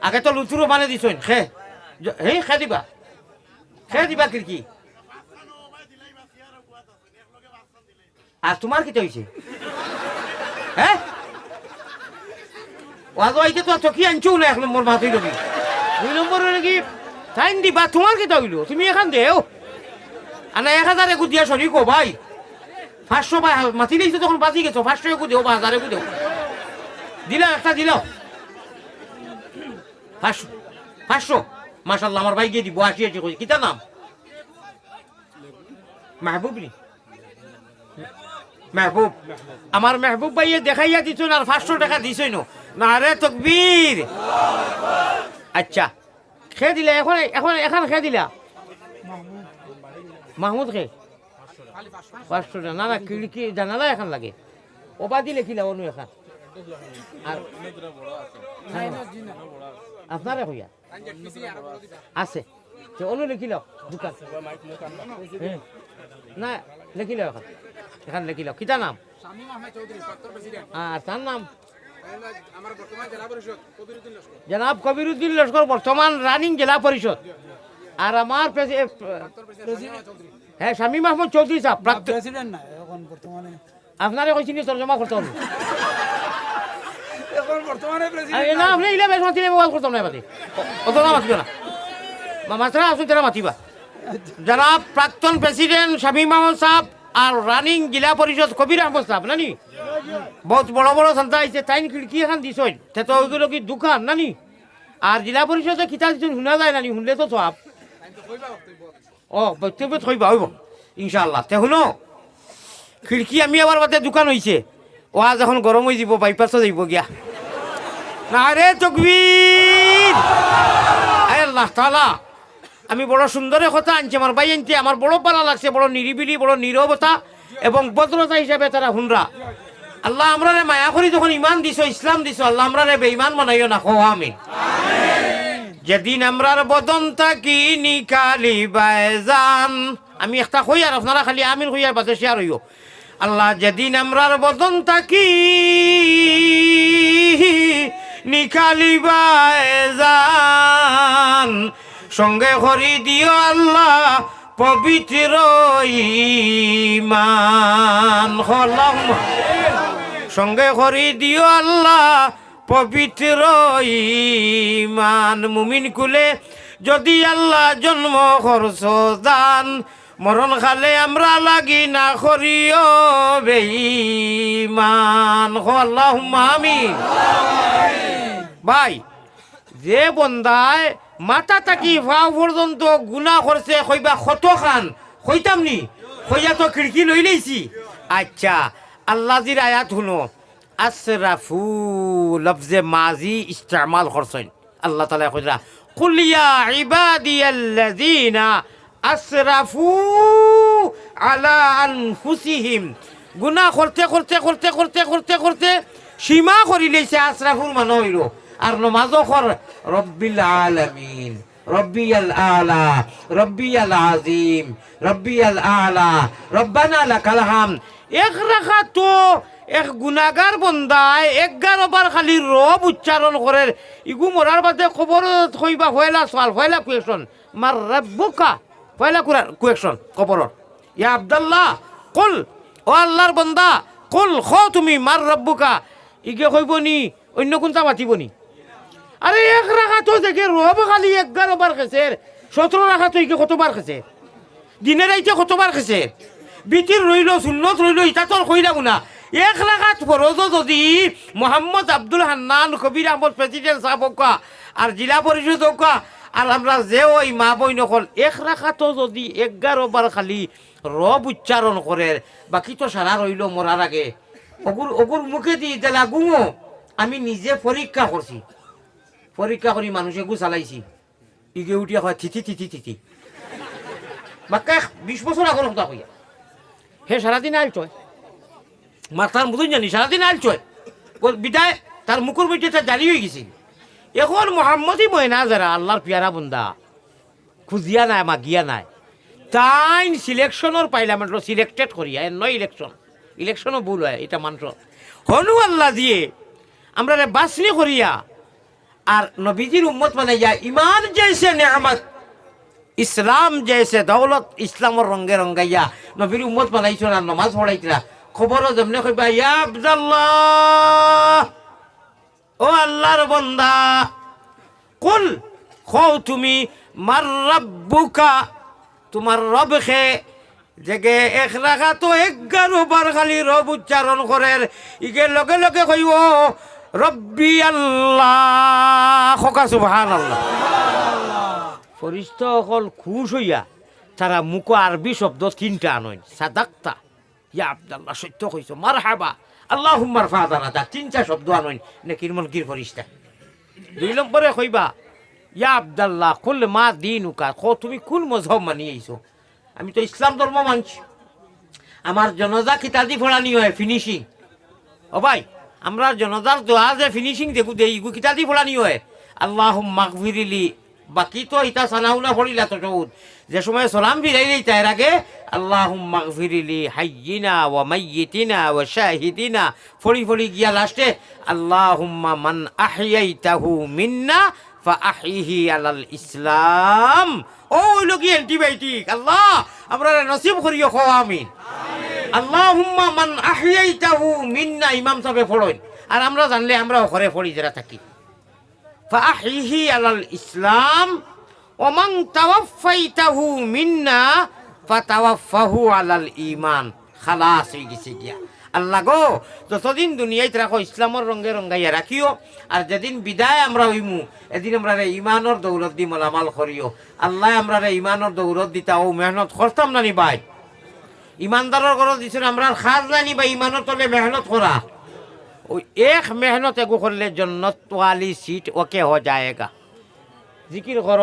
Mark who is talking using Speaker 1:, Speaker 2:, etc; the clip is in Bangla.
Speaker 1: আগে তো লুচুরো মানে দিছইন খে দিবা খিড়কি আর তোমার কি হয়েছে হ্যাঁ ওয়াজ আইতে তো চকি আনছো না 1 নম্বর মাথায় রবি 2 নম্বর হলে কি টাইম দিবা তোমার কি হইল তুমি এখান দেও আনা 1000 একু দিয়া সরি কো ভাই 500 ভাই মাতি দিয়েছো তখন বাজি গেছো 500 একু দেও 1000 একু দেও দিলা একটা দিলা 500 মাশাআল্লাহ আমার ভাই গিয়ে দিব আসি কই কিটা নাম মাহবুব নি মেহবুব আমার মেহবুব ভাইয়ে দেখাইয়া দিছ না আর 500 টাকা দিছই না রে তকবীর আচ্ছা খেয়ে দিলা এখন খেয়ে দিলা মাহমুদ খে 500 টাকা না কি জানালা এখন লাগে ওবা দিলে কিলা অনু এখন আর আপনারা কইয়া আছে তো অনু লিখিল দোকান না লিখিল এখন লিখিল কিটা নাম আর তার নাম জনাব কবিরুদ্দিন লস্কর বর্তমান রানিং জেলা পরিষদ আর আমার হ্যাঁ শামীম আহমদ চৌধুরী সাহেব আপনারা কইছেন তর্জমা করতে হবে না আপনি ইলেভেন মাতিলে মোবাইল করতাম না বাদে অত না মাতিব না মাত্রা আসুন তারা মাতিবা জনাব প্রাক্তন প্রেসিডেন্ট শামীম আহমদ সাহেব আর রানিং জেলা পরিষদ কবির আহমদ সাহেব নানি বহুত বড় বড় সন্তা আইছে তাই খিড়কি এখন দিছই তে তো ওইগুলো কি দোকান নানি আর জেলা পরিষদে কিতা দিছুন শুনা যায় নানি শুনলে তো সব ও বক্তব্য থইবা হইব ইনশাআল্লাহ তে শুনো খিড়কি আমি আবার বাদে দোকান হইছে ওয়াজ এখন গরম হয়ে যাব বাইপাসও যাইব গিয়া না রে তকবীর আল্লাহ তাআলা আমি বড় সুন্দর কথা আনছি আমার ভাই আনতে আমার বড় পালা লাগছে বড় নিরিবিলি বড় নীরবতা এবং ভদ্রতা হিসাবে তারা হুনরা আল্লাহ আমরা রে মায়া করি যখন ইমান দিছো ইসলাম দিছো আল্লাহ আমরা রে বেঈমান বানাইও না কও আমিন যেদিন আমরার বদন থাকি নিকালি বাইজান আমি একটা কই আর আপনারা খালি আমিন কই আর বাদে শেয়ার হইও আল্লাহ যেদিন আমরার বদন থাকি নিকালি বাইজান সঙ্গে করি দিও আল্লাহ পবিত্র ঈমান সঙ্গে করি দিও আল্লাহ পবিত্র ঈমান মুমিন কুলে যদি আল্লাহ জন্ম খরচ দান মরণ খালে আমরা লাগি না করিও বেঈমান আল্লাহুম্মা আমিন ভাই যে বন্দায় মাথা থাকি ভাও পর্যন্ত গুনাহ করছে কইবা কত খান কইতাম নি কইয়া তো খিড়কি লই লইছি আচ্ছা আল্লাহ জির আয়াত শুনো আসরাফু লফজে মাজি ইস্তেমাল করছেন আল্লাহ তাআলা কইরা কুল ইয়া ইবাদিয়াল্লাযিনা আসরাফু আলা আনফুসিহিম গুনাহ করতে করতে করতে করতে করতে করতে সীমা করি লইছে আসরাফুল মানে হইল আর নমাজও কর রব্বিল আলামিন রব্বিয়াল আলা রব্বিয়াল আজিম রব্বিয়াল আলা রব্বানা লাকাল হামদ এক রাখা তো এক গুনাহগার বন্দায় 11 বার খালি রব উচ্চারণ করে ইগু মরার বাদে খবর কইবা হয়লা সওয়াল হয়লা কোয়েশ্চন মার রাব্বুকা হয়লা কোয়েশ্চন খবর ইয়া আব্দুল্লাহ কুল ও আল্লাহর বান্দা কুল খ তুমি মার রাব্বুকা ইগে কইব নি অন্য কোনটা মাতিব নি আরে এক রাখা তো দেখে রব খালি 11 বার খেছে 17 রাখা তো ইকে কতবার খেছে দিনে রাইতে কতবার খেছে বিতির রইল সুন্নত রইল ইটা তোর কইলাম না এক রাখাত ফরজ যদি মোহাম্মদ আব্দুল হান্নান কবির আহমদ প্রেসিডেন্ট সাহেব হোকা আর জেলা পরিষদ হোকা আর আমরা যে ওই মা বই নকল এক রাখাতো যদি 11 বার খালি রব উচ্চারণ করে বাকি তো সারা রইল মরার আগে অগুর মুখে দিয়ে দিলা গুমো আমি নিজে পরীক্ষা করছি পরীক্ষা করি মানুষে গু চালাইছি ইগে উঠিয়া হয় থিথি থিথি থিথি বাক্কা 20 বছর আগর কথা কইয়া হে সারাদিন আইল চয় মাথার বুঝুন জানি সারাদিন আইল চয় বিদায় তার মুখের মধ্যে তার জারি হয়ে গেছে এখন মোহাম্মদই ময়না যারা আল্লাহর পিয়ারা বন্দা খুঁজিয়া নাই মাগিয়া নাই তাই সিলেকশনের পার্লামেন্টর সিলেক্টেড করিয়া নয় ইলেকশনও ভুল হয় এটা মানুষ হনু আল্লাহ দিয়ে আমরা বাছনি করিয়া আর নবীজির উম্মত বানাইয়া ইমান জैसे নেয়ামত ইসলাম জैसे দৌলত ইসলামর রঙে রঙাইয়া নবীর উম্মত বানাইছো না নামাজ পড়াইতরা খবরও যেমনে কইবা ইয়া আব্দুল্লাহ ও আল্লাহর বান্দা কুল কও তুমি মার রাব্বুকা তোমার রব খে জেগে এক রাখা তো 11 বার খালি রব উচ্চারণ করে ইগে লগে লগে কইব রব্বি আল্লাহ খোকা সুবহানাল্লাহ ফরিস্তা সকল খুশ হইয়া তারা মুখ আরবি শব্দ 3টা আনয় সাদাক্তা ইয়া আব্দুল্লাহ সত্য কইছো মারহাবা আল্লাহুম্মা রফা দারাজা 3টা শব্দ আনয় নেকির মুনকির ফরিস্তা 2 নম্বরে কইবা ইয়া আব্দুল্লাহ কুল মা দিনুকা কো তুমি কোন মযহব মানিয়েছো আমি তো ইসলাম ধর্ম মানছি আমার জনাজা কিতাদি ফড়ানি হয় ফিনিশিং ও ভাই আমরা জনাজার দোয়া যে ফিনিশিং দেখু দেই ইগু কিতাদি ফড়ানি হয় আল্লাহুম্মা গফিরলি বাকি তো ইতা সানাউলা ফড়িলা তো সৌদ যে সময় সালাম ফিরাইলেই তার আগে আল্লাহুম্মা গফিরলি হাইয়িনা ওয়া মাইয়িতিনা ওয়া শাহিদিনা ফড়ি ফড়ি গিয়া লাস্টে আল্লাহুম্মা মান আহইয়াইতাহু মিন্না ফাআহিহি আলাল ইসলাম ও লোকি অ্যান্টিবায়োটিক আল্লাহ আমরা নসিব করিও খো আমিন আল্লাহুম্মা মান আহইয়াইতাহু মিন্না ইমাম সাহেব পড়েন আর আমরা জানলে আমরা ঘরে পড়ি যারা থাকি ফাআহিহি আলাল ইসলাম ওয়া মান তাওয়াফাইতাহু মিন্না ফাতাওয়াফাহু আলাল ঈমান খালাস হয়ে গেছে গিয়া আল্লাহ গো যতদিন দুনিয়ায় রাখো ইসলামর রঙে রঙাইয়া রাখিও আর যেদিন বিদায় আমরা হইমু এদিন আমরা ইমানর দৌলত দি মালামাল করিও আল্লাহ আমরা ইমানর দৌলত দিতা ও মেহনত করতাম না নি ভাই ইমানদারের ঘর দিছেন আমরা খাস জানি বা ইমানত তলে মেহনত করা ওই এক মেহনত এগো করলে জন্নত ওয়ালি সিট ওকে হো যায়গা জিকির কর